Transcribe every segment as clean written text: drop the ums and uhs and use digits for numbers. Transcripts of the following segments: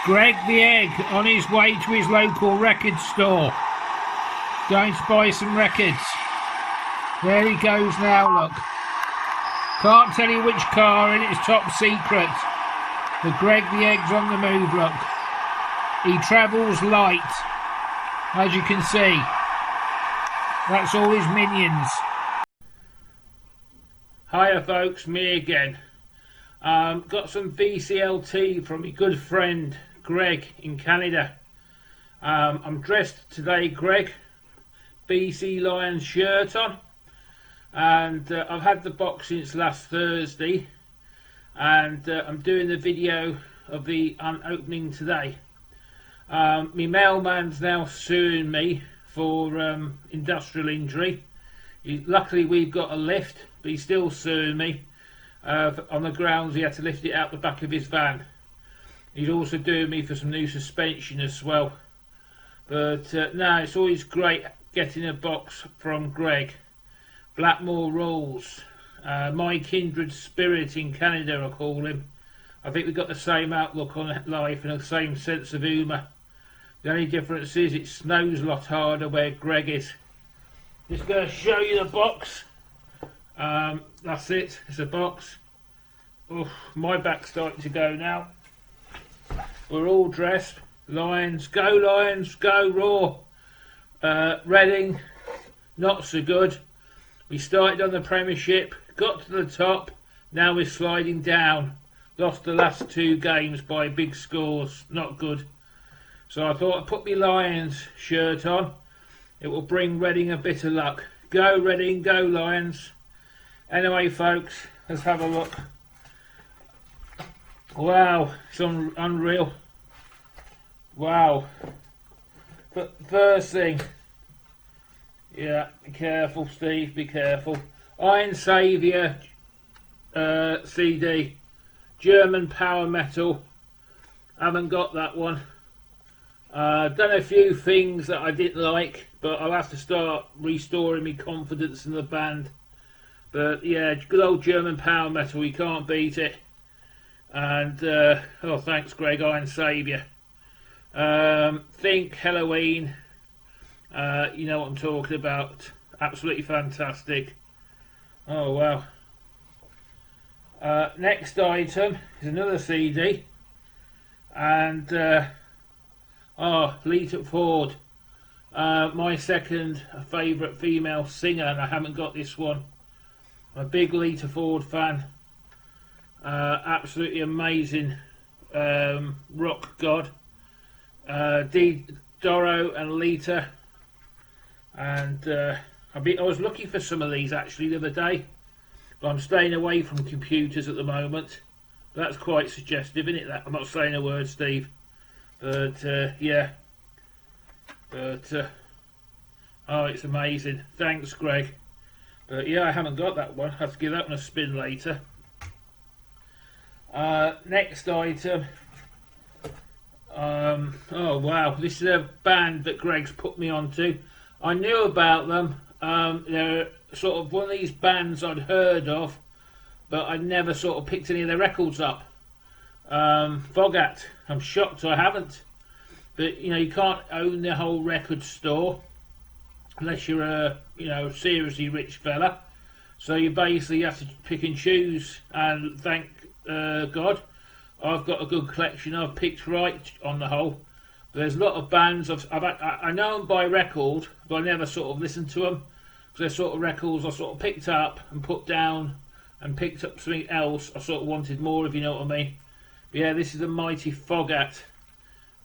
Greg the Egg on his way to his local record store, going to buy some records. There he goes now, look. Can't tell you which car, and it's top secret. But Greg the Egg's on the move, look. He travels light, as you can see. That's all his minions. Hiya folks, me again. Got some Vclt from my good friend Greg in Canada. I'm dressed today, Greg, BC Lions shirt on, and I've had the box since last Thursday, and I'm doing the video of the opening today. My mailman's now suing me for industrial injury. Luckily we've got a lift, but he's still suing me on the grounds he had to lift it out the back of his van. He's also doing me for some new suspension as well. But no, it's always great getting a box from Greg. Blackmore Rules, my kindred spirit in Canada, I call him. I think we've got the same outlook on life and the same sense of humour. The only difference is it snows a lot harder where Greg is. Just going to show you the box. That's it, it's a box. Oh, my back's starting to go now. We're all dressed. Lions, go Raw. Reading, not so good. We started on the Premiership, got to the top, now we're sliding down. Lost the last 2 games by big scores, not good. So I thought I'd put my Lions shirt on. It will bring Reading a bit of luck. Go Reading, go Lions. Anyway folks, let's have a look. Wow, it's unreal. Wow. But first thing, yeah, be careful Steve, be careful. Iron Saviour CD, German power metal. Haven't got that one. Done a few things that I didn't like, but I'll have to start restoring my confidence in the band. But yeah, good old German power metal, you can't beat it. And oh, thanks Greg, Iron Saviour. Think Halloween, you know what I'm talking about. Absolutely fantastic. Oh wow. Next item is another CD, and oh, Lita Ford, my second favourite female singer, and I haven't got this one. I'm a big Lita Ford fan. Absolutely amazing rock god. Doro and Lita, and I was looking for some of these actually the other day, but I'm staying away from computers at the moment. That's quite suggestive, isn't it? That I'm not saying a word, Steve, but yeah, but oh, it's amazing. Thanks, Greg. But yeah, I haven't got that one. I have to give that one a spin later. Next item. Oh wow, this is a band that Greg's put me onto. I knew about them. They're sort of one of these bands I'd heard of, but I'd never sort of picked any of their records up. Vclt, I'm shocked I haven't. But you know, you can't own the whole record store unless you're a seriously rich fella. So you basically have to pick and choose, and thank God I've got a good collection. I've picked right on the whole. There's a lot of bands I know them by record, but I never sort of listened to them. So they're sort of records I sort of picked up and put down, and picked up something else I sort of wanted more, if you know what I mean. But yeah, this is the mighty Vclt.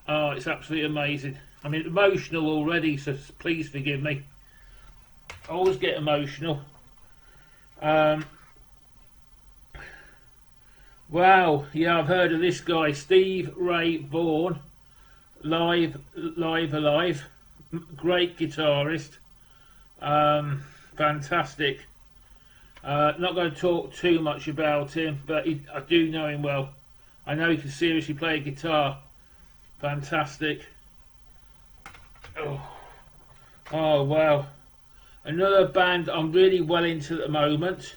Oh, it's absolutely amazing. I mean, emotional already, so please forgive me. I always get emotional. Wow, yeah, I've heard of this guy, Steve Ray Vaughan. alive. Great guitarist. Fantastic. Not going to talk too much about him, but I do know him well. I know he can seriously play a guitar. Fantastic. Oh wow. Another band I'm really well into at the moment.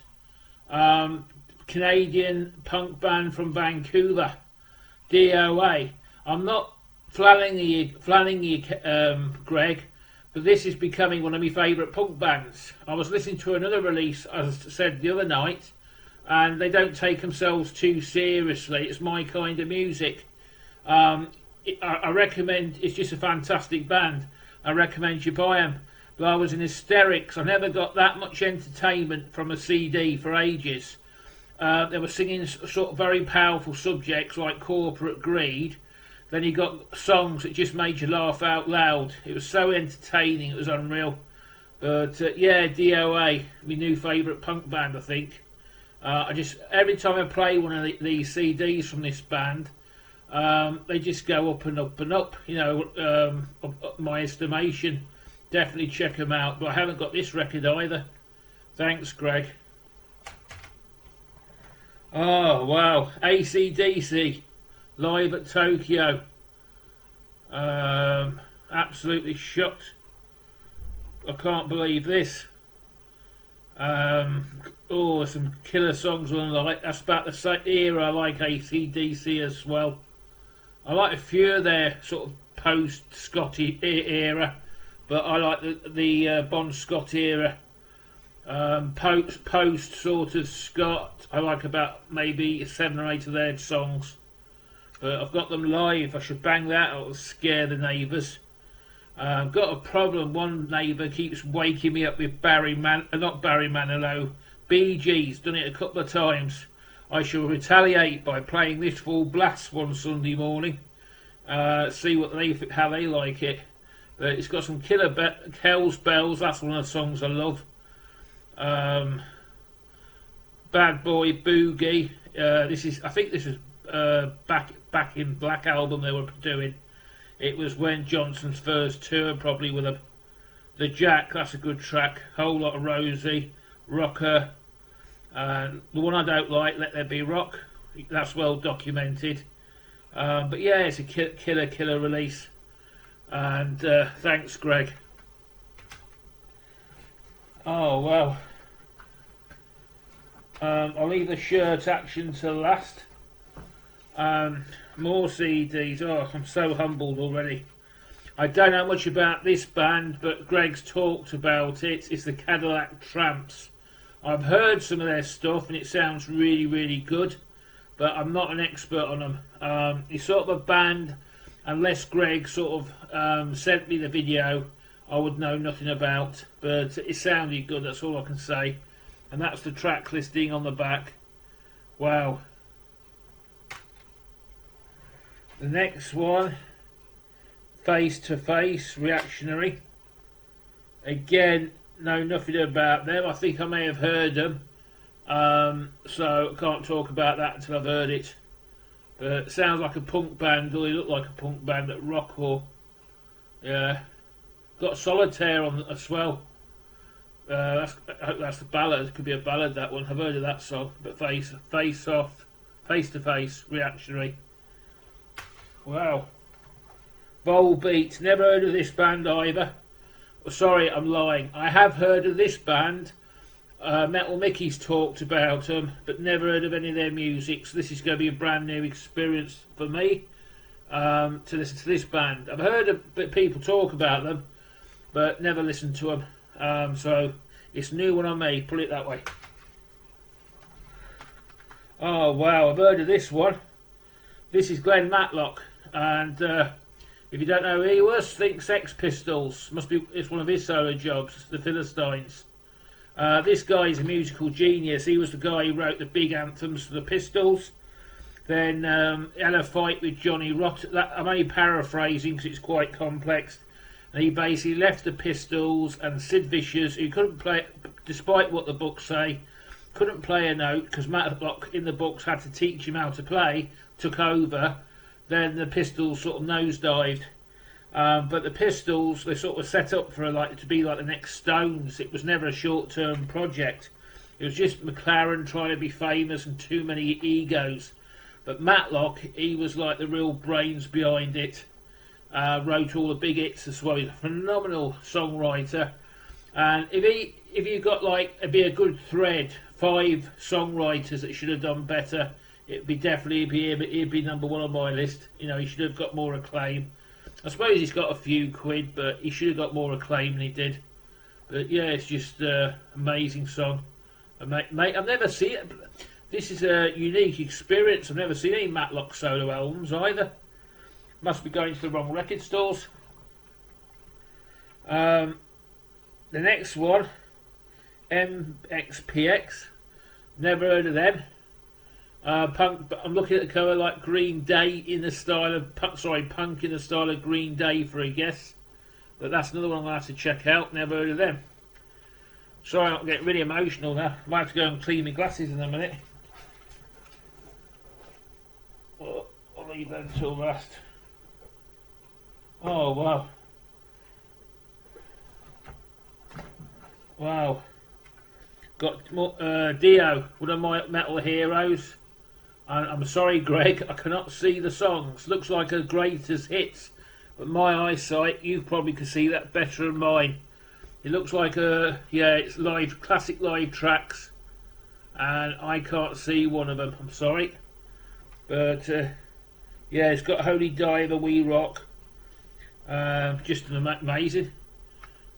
Canadian punk band from Vancouver, DOA. I'm not flanning you, Greg, but this is becoming one of my favourite punk bands. I was listening to another release, as I said the other night, and they don't take themselves too seriously. It's my kind of music. I recommend. It's just a fantastic band. I recommend you buy them. But I was in hysterics. I never got that much entertainment from a CD for ages. They were singing sort of very powerful subjects like corporate greed. Then you got songs that just made you laugh out loud. It was so entertaining, it was unreal. But yeah, DOA, my new favourite punk band, I think. Every time I play one of these CDs from this band, they just go up and up and up, you know, up my estimation. Definitely check them out, but I haven't got this record either. Thanks, Greg. Oh wow, AC/DC live at Tokyo. Absolutely shocked. I can't believe this. Some killer songs on like. That's about the same era I like AC/DC as well. I like a few of their sort of post-Scotty era, but I like the Bon Scott era. Post sort of Scott, I like about maybe 7 or 8 of their songs, but I've got them live. I should bang that out and scare the neighbours. I've got a problem. One neighbour keeps waking me up with not Barry Manilow, Bee Gees. Done it a couple of times. I shall retaliate by playing this full blast one Sunday morning. See how they like it. But it's got some killer Hell's Bells. That's one of the songs I love. Bad Boy Boogie. I think this is back in Black album they were doing. It was when Johnson's first tour, probably with the Jack. That's a good track. Whole Lot of Rosie, Rocker. The one I don't like, Let There Be Rock. That's well documented. But yeah, it's a killer release. And thanks, Greg. Oh well. I'll leave the shirt action till last. More CDs. Oh, I'm so humbled already. I don't know much about this band, but Greg's talked about it. It's the Cadillac Tramps. I've heard some of their stuff and it sounds really, really good, but I'm not an expert on them. It's sort of a band, unless Greg sort of sent me the video, I would know nothing about, but it sounded good, that's all I can say. And that's the track listing on the back. Wow. The next one, Face to Face, Reactionary. Again, know nothing about them. I think I may have heard them, so I can't talk about that until I've heard it. But it sounds like a punk band, or they look like a punk band at rock, or yeah. Got Solitaire on as well. That's the ballad. It could be a ballad, that one. I've heard of that song. But Face to Face, Reactionary. Wow. Volbeat. Never heard of this band either. Sorry, I'm lying. I have heard of this band. Metal Mickey's talked about them, but never heard of any of their music. So this is going to be a brand new experience for me to listen to this band. I've heard of people talk about them, but never listened to them. So it's a new one on me, put it that way. Oh wow, I've heard of this one. This is Glenn Matlock, and if you don't know who he was, think Sex Pistols. It's one of his solo jobs, the Philistines. This guy is a musical genius. He was the guy who wrote the big anthems for the Pistols. Then had a fight with Johnny Rotten. I'm only paraphrasing because it's quite complex. And he basically left the Pistols, and Sid Vicious, who couldn't play, despite what the books say, couldn't play a note because Matlock in the books had to teach him how to play, took over. Then the Pistols sort of nosedived. But the Pistols, they sort of set up for to be like the next Stones. It was never a short-term project. It was just McLaren trying to be famous and too many egos. But Matlock, he was like the real brains behind it. Wrote all the big hits as well. He's a phenomenal songwriter. And if you got it'd be a good thread, 5 songwriters that should have done better, it'd be definitely he'd be number 1 on my list. You know, he should have got more acclaim. I suppose he's got a few quid, but he should have got more acclaim than he did. But yeah, it's just an amazing song. Mate, I've never seen it. This is a unique experience. I've never seen any Matlock solo albums either. Must be going to the wrong record stores. The next one, MXPX. Never heard of them. Punk. I'm looking at the cover like Green Day in the style of punk in the style of Green Day for a guess. But that's another one I'm gonna have to check out. Never heard of them. Sorry, I'm getting really emotional now. I might have to go and clean my glasses in a minute. I'll leave that until last. Oh wow! Wow! Got more, Dio, one of my metal heroes. I'm sorry, Greg, I cannot see the songs. Looks like a greatest hits, but my eyesight, you probably can see that better than mine. It looks like it's live, classic live tracks, and I can't see one of them. I'm sorry, but yeah, it's got Holy Diver, We Rock. Just amazing.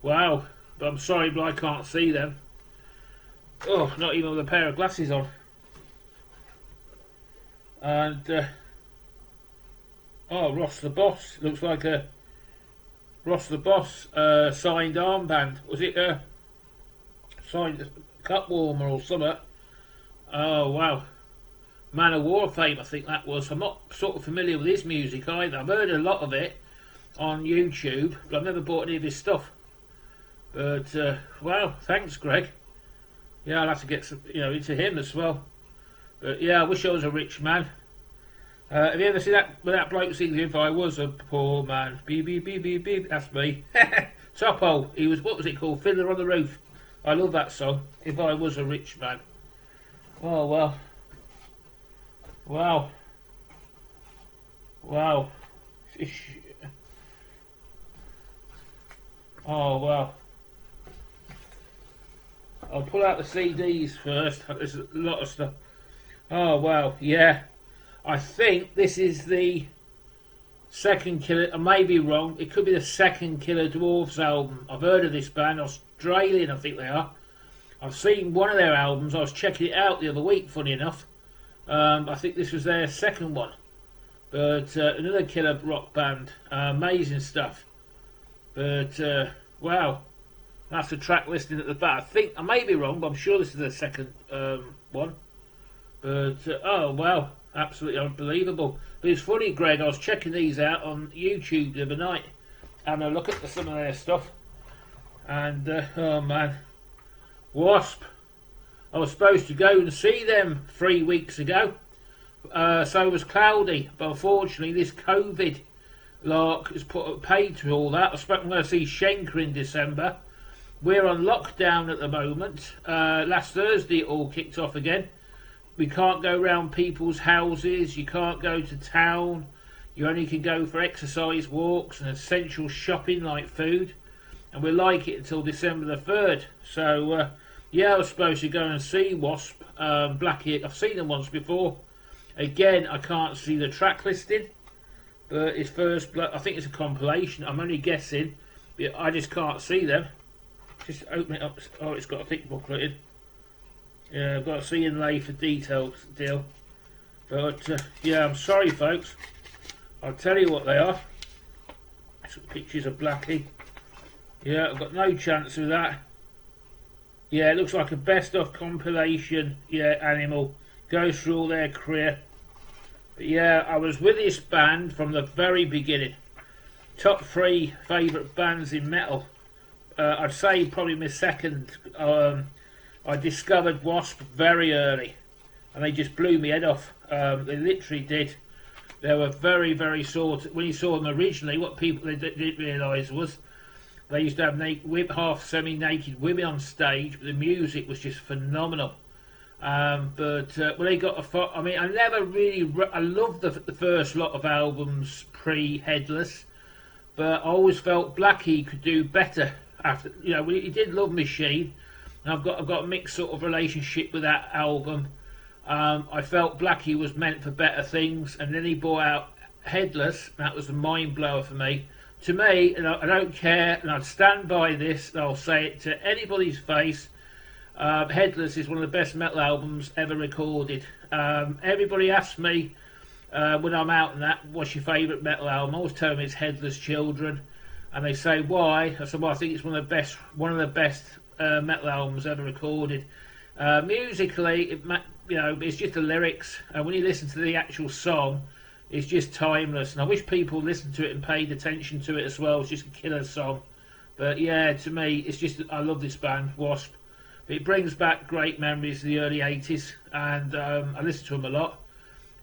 Wow, but I'm sorry, but I can't see them. Oh, not even with a pair of glasses on. And oh, Ross the Boss. Looks like a Ross the Boss signed armband. Was it a signed cup warmer or something? Oh wow, Man of War fame, I think that was. I'm not sort of familiar with his music either. I've heard a lot of it on YouTube, but I've never bought any of his stuff. But wow, thanks, Greg. Yeah, I'll have to get some, into him as well. But yeah, I wish I was a rich man. Have you ever seen that when that bloke sings "If I Was a Poor Man"? Beep beep beep beep beep. That's me. Topo. He was, what was it called? Fiddler on the Roof. I love that song. If I Was a Rich Man. Oh well. Wow. Wow. Oh wow. I'll pull out the CDs first. There's a lot of stuff. Oh wow, yeah. I think this is the second Killer. I may be wrong. It could be the second Killer Dwarfs album. I've heard of this band. Australian, I think they are. I've seen one of their albums. I was checking it out the other week. Funny enough, I think this was their second one. But another killer rock band. Amazing stuff. But wow. That's the track listing at the back. I think I may be wrong, but I'm sure this is the second one. But oh wow, absolutely unbelievable. But it's funny, Greg. I was checking these out on YouTube the other night, and I look at some of their stuff, and oh man, Wasp. I was supposed to go and see them 3 weeks ago. So was Cloudy, but unfortunately, this COVID lark has put a paid to all that. I'm going to see Schenker in December. We're on lockdown at the moment. Last Thursday it all kicked off again. We can't go round people's houses. You can't go to town. You only can go for exercise walks and essential shopping like food. And we're like it until December the 3rd. So, yeah, I was supposed to go and see Wasp. Blackie, I've seen them once before. Again, I can't see the track listing. But it's first, I think it's a compilation. I'm only guessing. But I just can't see them. Just open it up. Oh, it's got a thick booklet in. Yeah, I've got a see inlay for details deal. But yeah, I'm sorry, folks. I'll tell you what they are. Some pictures of Blackie. Yeah, I've got no chance with that. Yeah, it looks like a best of compilation. Yeah, Animal goes through all their career. But yeah, I was with this band from the very beginning. Top 3 favourite bands in metal. I'd say probably my second. I discovered Wasp very early, and they just blew my head off. They literally did. They were very, very sort. When you saw them originally, what people they didn't realise was they used to have half semi-naked women on stage, but the music was just phenomenal. But when they got I mean, I never really, I loved the first lot of albums pre-Headless, but I always felt Blackie could do better. After, you know, he did Love Machine, and I've got a mixed sort of relationship with that album. I felt Blackie was meant for better things, and then he brought out Headless. That was a mind blower for me. To me, and I don't care, and I'd stand by this, and I'll say it to anybody's face. Headless is one of the best metal albums ever recorded. Everybody asks me when I'm out and that, what's your favourite metal album? I always tell them it's Headless Children, and they say why. I said, well, I think it's one of the best metal albums ever recorded. Musically, it's just the lyrics, and when you listen to the actual song, it's just timeless. And I wish people listened to it and paid attention to it as well. It's just a killer song. But yeah, to me, it's just, I love this band, Wasp. It brings back great memories of the early 80s, and I listen to them a lot.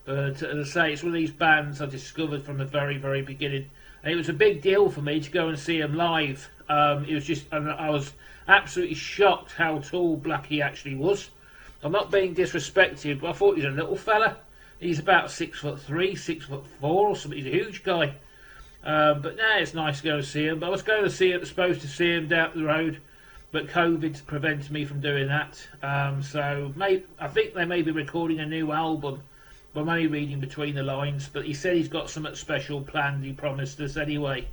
But as I say, it's one of these bands I discovered from the very, very beginning. And it was a big deal for me to go and see them live. It was just, I was absolutely shocked how tall Blackie actually was. I'm not being disrespected, but I thought he was a little fella. He's about 6'3", 6'4", or something. He's a huge guy. But now it's nice to go and see him. But I was supposed to see him down the road, but COVID prevented me from doing that. So I think they may be recording a new album. But I'm only reading between the lines. But he said he's got something special planned. He promised us anyway.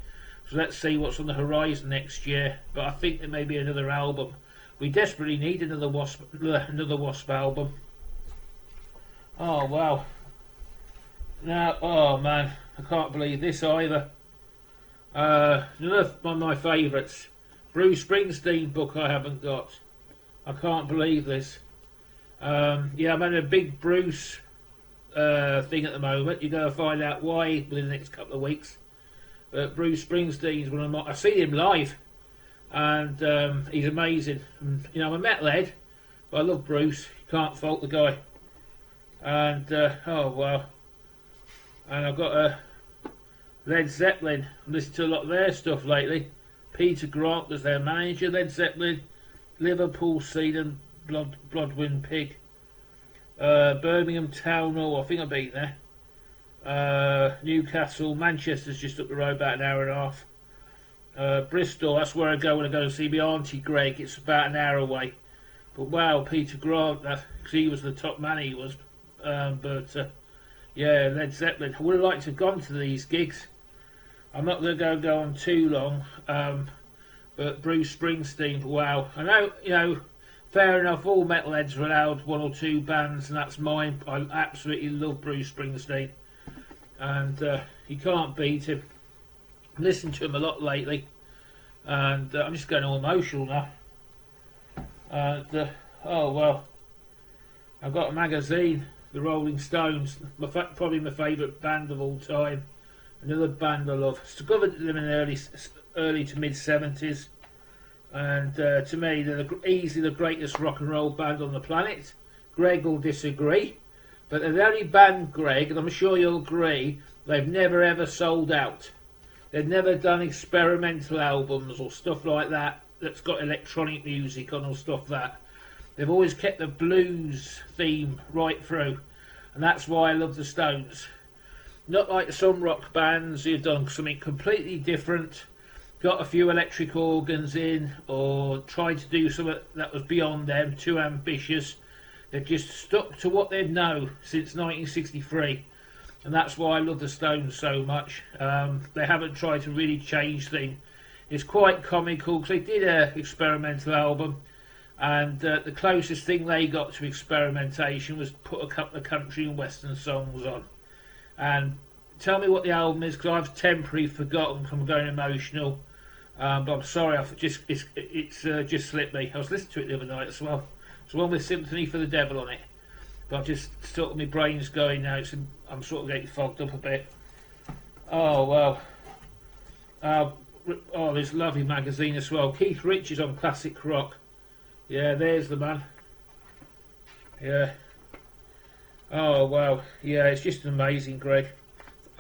So let's see what's on the horizon next year. But I think there may be another album. We desperately need another Wasp album. Oh wow! Now, oh man, I can't believe this either. Another one of my favourites, Bruce Springsteen book I haven't got. I can't believe this. Yeah, I'm having a big Bruce thing at the moment. You're going to find out why within the next couple of weeks. But Bruce Springsteen's one of my. I've seen him live, and he's amazing. And, you know, I'm a metalhead, but I love Bruce. Can't fault the guy. And oh wow. And I've got a Led Zeppelin. I've listened to a lot of their stuff lately. Peter Grant was their manager. Led Zeppelin, Liverpool Seed and Bloodwind Pig. Birmingham Town Hall, I think I've been there. Newcastle, Manchester's just up the road, about an hour and a half. Bristol, that's where I go when I go to see my auntie Greg. It's about an hour away. But wow, Peter Grant, because he was the top man, he was. Yeah, Led Zeppelin. I would have liked to have gone to these gigs. I'm not going to go on too long. But Bruce Springsteen, wow. I know, you know, fair enough, all metalheads are allowed one or two bands, and that's mine. I absolutely love Bruce Springsteen. And you can't beat him. I've listened to him a lot lately. And I'm just getting all emotional now. And, oh, well. I've got a magazine, The Rolling Stones, probably my favourite band of all time. Another band I love. Discovered them in the early to mid 70s. And to me, they're easily the greatest rock and roll band on the planet. Greg will disagree. But they're the only band, Greg, and I'm sure you'll agree, they've never ever sold out. They've never done experimental albums or stuff like that that's got electronic music on or stuff like that. They've always kept the blues theme right through. And that's why I love the Stones. Not like some rock bands who've done something completely different, got a few electric organs in, or tried to do something that was beyond them, too ambitious. They've just stuck to what they know since 1963. And that's why I love the Stones so much. They haven't tried to really change things. It's quite comical, because they did an experimental album, and the closest thing they got to experimentation was put a couple of country and western songs on. And tell me what the album is, because I've temporarily forgotten because I'm going emotional. But I'm sorry, it's just slipped me. I was listening to it the other night as well. It's one with Sympathy for the Devil on it. But I've just sort of, my brain's going now. I'm sort of getting fogged up a bit. Oh, well. Oh, this lovely magazine as well. Keith Richards on classic rock. Yeah, there's the man. Yeah. Oh, wow. Yeah, it's just amazing, Greg.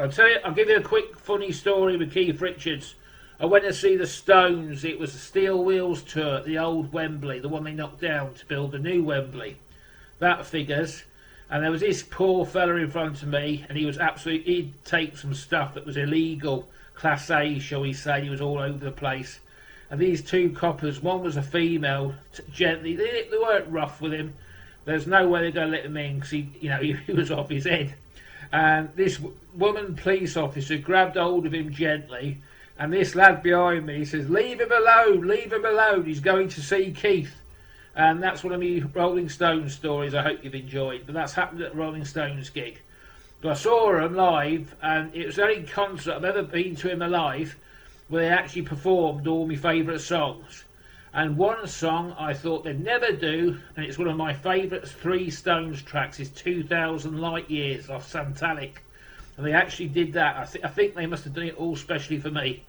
I'll give you a quick funny story with Keith Richards. I went to see the Stones. It was the Steel Wheels tour at the old Wembley, the one they knocked down to build the new Wembley. That figures. And there was this poor fella in front of me, and he was absolutely, he'd take some stuff that was illegal, Class A, shall we say. He was all over the place. And these two coppers, one was a female, gently, they weren't rough with him. There's no way they're going to let him in because he was off his head. And this woman police officer grabbed hold of him gently, and this lad behind me says, leave him alone, he's going to see Keith. And that's one of my Rolling Stones stories I hope you've enjoyed. But that's happened at a Rolling Stones gig. But I saw them live, and it was the only concert I've ever been to in my life where they actually performed all my favourite songs. And one song I thought they'd never do, and it's one of my favourite 3 Stones tracks, is 2000 Light Years off Santalic. And they actually did that. I think they must have done it all specially for me.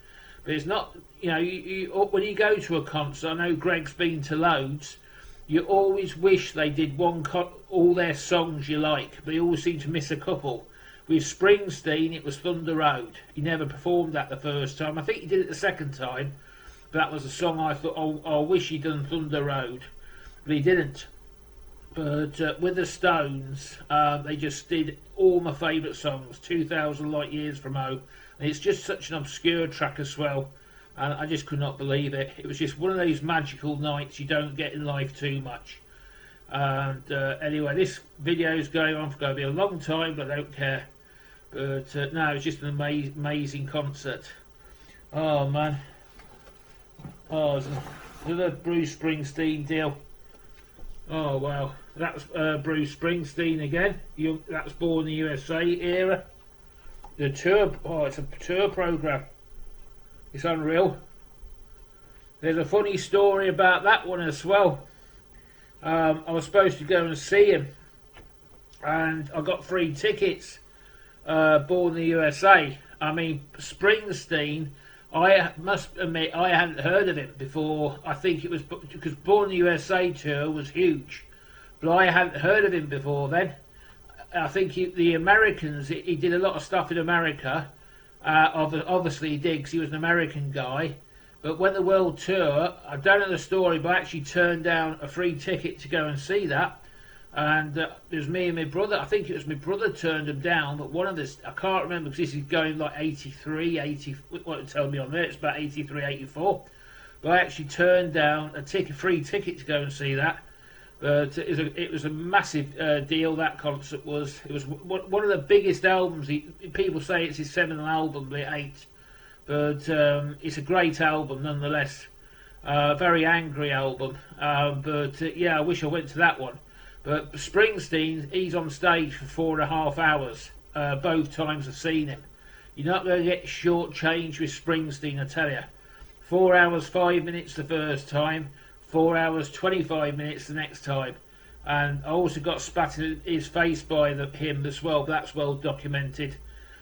But it's not, when you go to a concert, I know Greg's been to loads, you always wish they did all their songs you like, but you always seem to miss a couple. With Springsteen, it was Thunder Road. He never performed that the first time. I think he did it the second time. But that was a song I thought, I wish he'd done Thunder Road. But he didn't. But with the Stones, they just did all my favourite songs. 2000 Light Years from Home. And it's just such an obscure track as well. And I just could not believe it. It was just one of those magical nights you don't get in life too much. And anyway, this video is going on for going to be a long time, but I don't care. But no, it's just an amazing concert. Oh man. Oh, it's another Bruce Springsteen deal. Oh wow. That's Bruce Springsteen again. That's Born in the USA era. The tour, it's a tour programme. It's unreal. There's a funny story about that one as well. I was supposed to go and see him, and I got free tickets. Born in the USA. I mean, Springsteen, I must admit I hadn't heard of him before. I think it was because Born in the USA tour was huge, but I hadn't heard of him before then. I think the Americans, he did a lot of stuff in America. Obviously he did because he was an American guy. But when the world tour, I don't know the story, but I actually turned down a free ticket to go and see that. And it was me and my brother. I think it was my brother turned him down, but one of this, I can't remember because this is going like 83, 80, what it tell me on there, it's about 83, 84. But I actually turned down a free ticket to go and see that. But it was a massive deal, that concert was. It was one of the biggest albums. People say it's his seminal album, but it ain't. But it's a great album nonetheless. Very angry album. Yeah, I wish I went to that one. But Springsteen, he's on stage for 4.5 hours. Both times I've seen him. You're not going to get short change with Springsteen, I tell you. 4 hours 5 minutes the first time. 4 hours 25 minutes the next time. And I also got spat in his face by him as well. But that's well documented.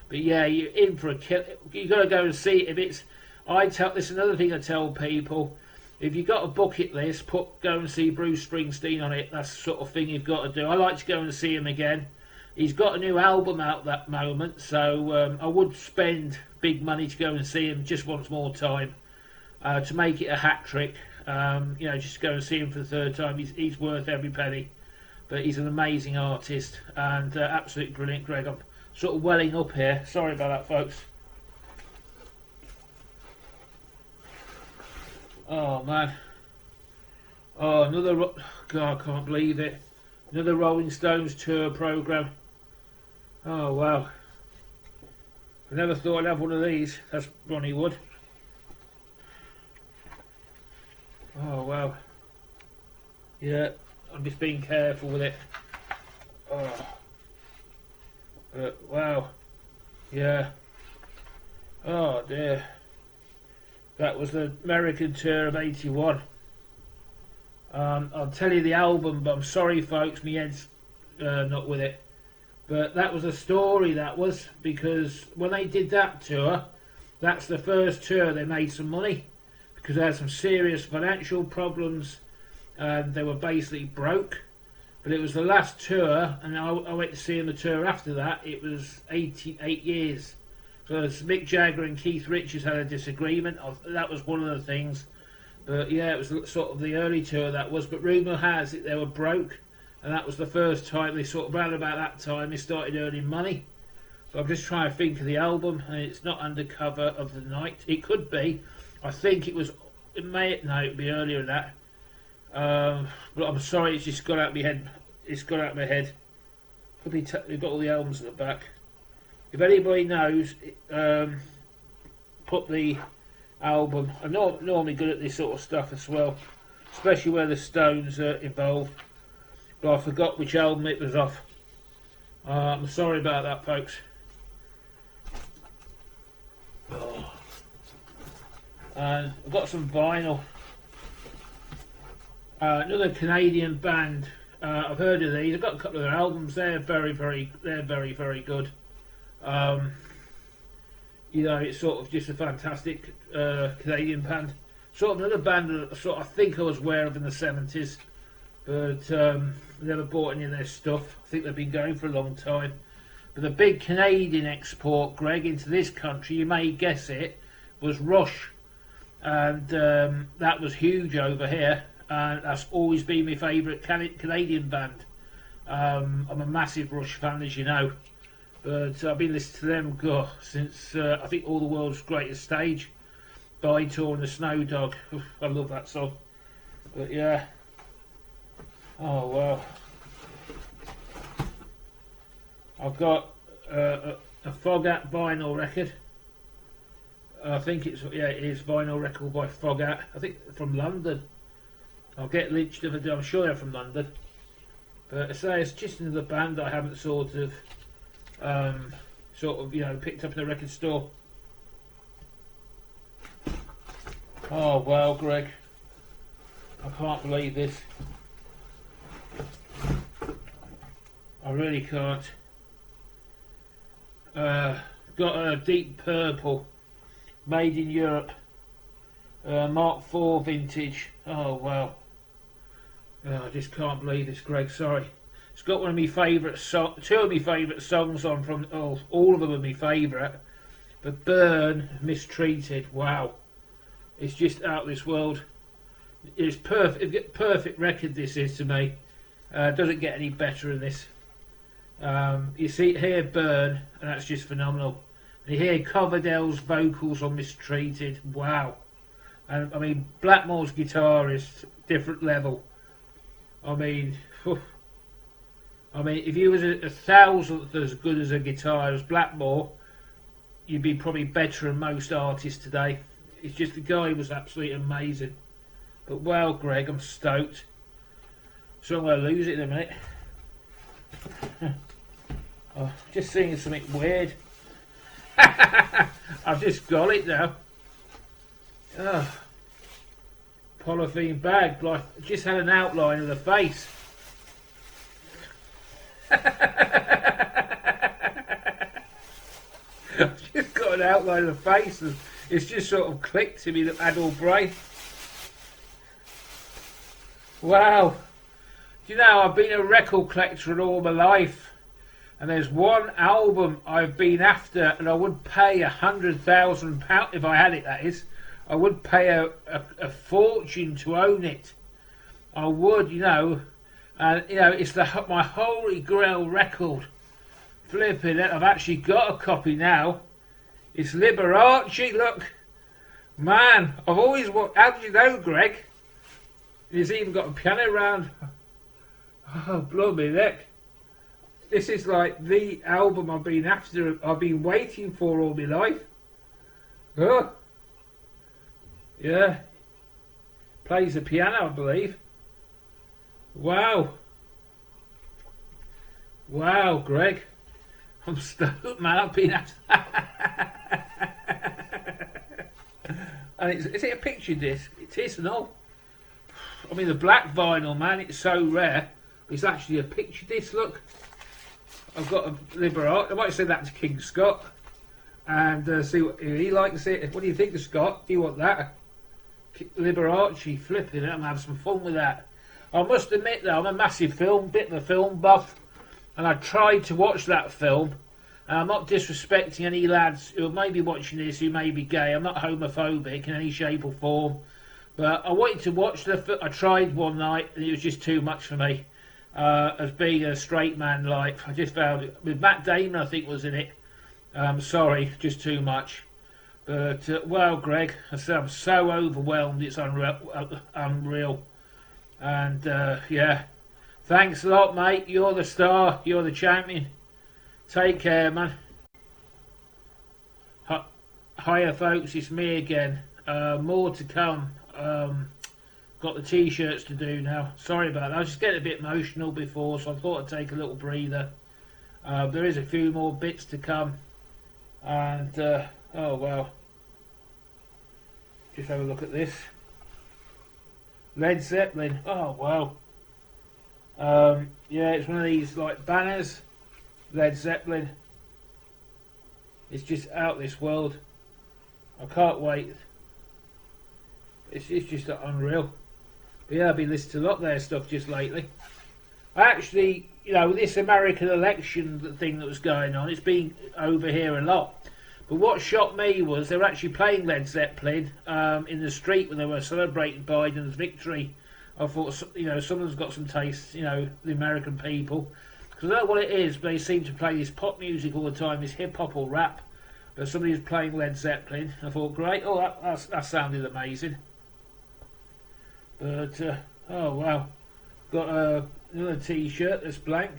But yeah, you're in for a kill. You got to go and see it. If it's, this is another thing I tell people. If you've got a bucket list, go and see Bruce Springsteen on it. That's the sort of thing you've got to do. I like to go and see him again. He's got a new album out that moment, so I would spend big money to go and see him just once more time to make it a hat trick. Just go and see him for the third time. He's worth every penny. But he's an amazing artist and absolutely brilliant. Greg, I'm sort of welling up here. Sorry about that, folks. Oh man. Oh, God, I can't believe it. Another Rolling Stones tour programme. Oh wow. I never thought I'd have one of these. That's Ronnie Wood. Oh wow. Yeah, I'm just being careful with it. Oh. Wow. Yeah. Oh dear. That was the American tour of 81. I'll tell you the album, but I'm sorry folks, my head's not with it. But that was a story, that was, because when they did that tour, that's the first tour they made some money, because they had some serious financial problems and they were basically broke. But it was the last tour, and I went to see them the tour after that. It was 88 years So Mick Jagger and Keith Richards had a disagreement. That was one of the things. But yeah, it was sort of the early tour that was. But rumour has it they were broke, and that was the first time they sort of around about that time they started earning money. So I'm just trying to think of the album, and it's not Undercover of the Night. It could be. I think it was. It may no, it'd be earlier than that. But I'm sorry, it's just got out of my head. It's got out of my head. Could be. We've got all the albums at the back. If anybody knows, put the album. I'm not normally good at this sort of stuff as well, especially where the Stones are involved. But I forgot which album it was off. I'm sorry about that, folks. Oh. And I've got some vinyl. Another Canadian band. I've heard of these. I've got a couple of their albums. They're very, very good. You know, it's sort of just a fantastic Canadian band. Sort of another band that I think I was aware of in the 70s, but never bought any of their stuff. I think they've been going for a long time. But the big Canadian export, Greg, into this country, you may guess it, was Rush. And that was huge over here. And that's always been my favourite Canadian band. I'm a massive Rush fan, as you know. But I've been listening to them since I think All the World's Greatest Stage, By Tour and the Snow Dog. Oof, I love that song. But yeah. Oh wow. I've got a Fogat vinyl record. I think it is vinyl record by Fogat. I think from London. I'll get lynched if I do. I'm sure they're from London. But I say it's just another band I haven't sort of picked up in a record store. Oh wow, Greg, I can't believe this. I really can't. Got a Deep Purple, made in Europe, Mark IV vintage. Oh wow. I just can't believe this, Greg. Sorry. It's got one of my favourite two of my favourite songs on from. Oh, all of them are my favourite. But Burn, Mistreated. Wow, it's just out of this world. It's perfect. Perfect record this is to me. Doesn't get any better than this. You see here Burn, and that's just phenomenal. And you hear Coverdale's vocals on Mistreated. Wow. And I mean Blackmore's guitar is different level. I mean, if you was a thousandth as good as a guitar as Blackmore, you'd be probably better than most artists today. It's just the guy was absolutely amazing. But wow, Greg, I'm stoked. So I'm going to lose it in a minute. Oh, just seeing something weird. I've just got it now. Oh. Polythene bag, like just had an outline of the face. I've just got an outline of the face, and it's just sort of clicked to me that adult brain. Wow. Do you know, I've been a record collector all my life, and there's one album I've been after, and I would pay £100,000 if I had it. That is. I would pay a fortune to own it. I would, you know. And, you know, it's my Holy Grail record. Flipping it. I've actually got a copy now. It's Liberace, look. Man, I've always wanted... How did you know, Greg? He's even got a piano round. Oh, bloody heck. This is like the album I've been after. I've been waiting for all my life. Oh. Yeah, plays the piano, I believe. Wow. Wow, Greg. I'm stoked, man. I've been at and is it a picture disc? It is and all. I mean, the black vinyl, man, it's so rare. It's actually a picture disc, look. I've got a Liberace. I might say that to King Scott and see what he likes it. What do you think of Scott? Do you want that? Liberace, flipping it. I'm going to have some fun with that. I must admit though, I'm a massive bit of a film buff, and I tried to watch that film, I'm not disrespecting any lads who may be watching this who may be gay. I'm not homophobic in any shape or form. But I wanted to watch I tried one night and it was just too much for me. As being a straight man, like I just found it. With Matt Damon, I think was in it. Sorry, just too much. But well, Greg, I'm so overwhelmed. It's unreal. And yeah, thanks a lot, mate. You're the star. You're the champion. Take care, man. Hiya, folks. It's me again. More to come. Got the t-shirts to do now. Sorry about that. I was just getting a bit emotional before, so I thought I'd take a little breather. There is a few more bits to come. And oh well. Just have a look at this. Led Zeppelin. Oh wow. Yeah, it's one of these like banners. Led Zeppelin. It's just out this world. I can't wait. It's just unreal. But yeah, I've been listening to a lot of their stuff just lately. I actually, you know, this American election thing that was going on, it's been over here a lot. But what shocked me was they were actually playing Led Zeppelin in the street when they were celebrating Biden's victory. I thought, you know, someone's got some taste, you know, the American people. Because I don't know what it is, but they seem to play this pop music all the time, this hip-hop or rap. But somebody was playing Led Zeppelin. I thought, great, oh, that sounded amazing. But, oh wow, got another t-shirt that's blank.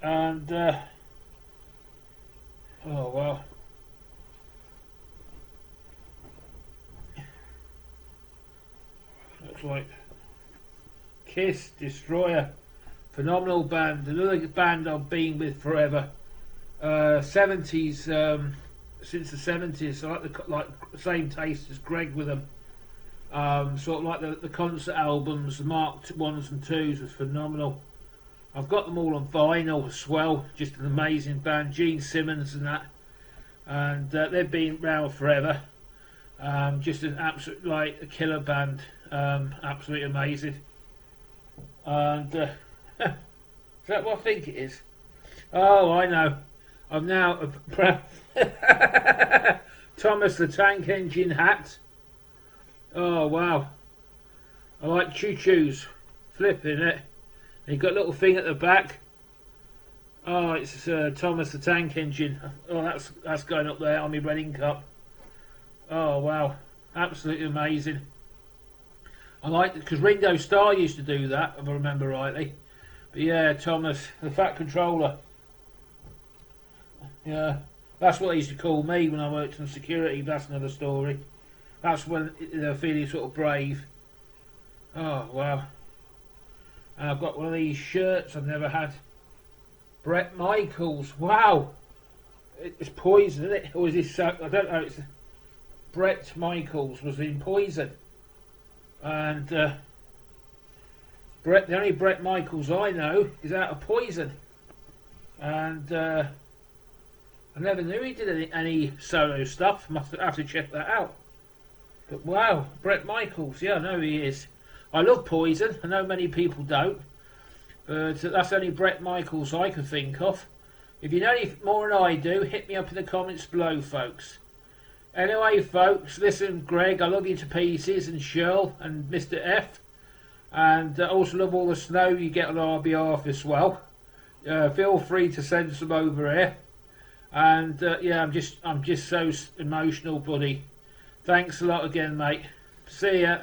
And, oh wow. Looks like Kiss, Destroyer. Phenomenal band. Another band I've been with forever. 70s, since the 70s. I like the same taste as Greg with them. Sort of like the concert albums, the Mark 1s and 2s was phenomenal. I've got them all on vinyl as well. Just an amazing band. Gene Simmons and that. And they've been around forever. Just an absolute, like, a killer band. Absolutely amazing. And is that what I think it is? Oh, I know. I'm now a Thomas the Tank Engine hat. Oh wow, I like choo-choos, flipping it. And you've got a little thing at the back. Oh, it's Thomas the Tank Engine. Oh, that's going up there on my Reading Cup. Oh wow, absolutely amazing. I like it because Ringo Starr used to do that, if I remember rightly. But yeah, Thomas, the Fat Controller. Yeah, that's what they used to call me when I worked in security. That's another story. That's when they're feeling sort of brave. Oh, wow. And I've got one of these shirts I've never had. Bret Michaels. Wow. It's Poison, isn't it? Or is this... I don't know. It's Bret Michaels was in Poison. And the only Bret Michaels I know is out of Poison. And I never knew he did any solo stuff. Must have to check that out. But wow, Bret Michaels, yeah, I know he is. I love Poison, I know many people don't. But that's the only Bret Michaels I can think of. If you know any more than I do, hit me up in the comments below, folks. Anyway, folks, listen, Greg, I love you to pieces, and Shirl, and Mr. F. And I also love all the snow you get on our behalf as well. Feel free to send some over here. And yeah, I'm just so emotional, buddy. Thanks a lot again, mate. See ya.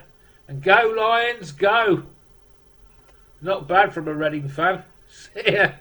And go Lions, go! Not bad from a Reading fan. See ya.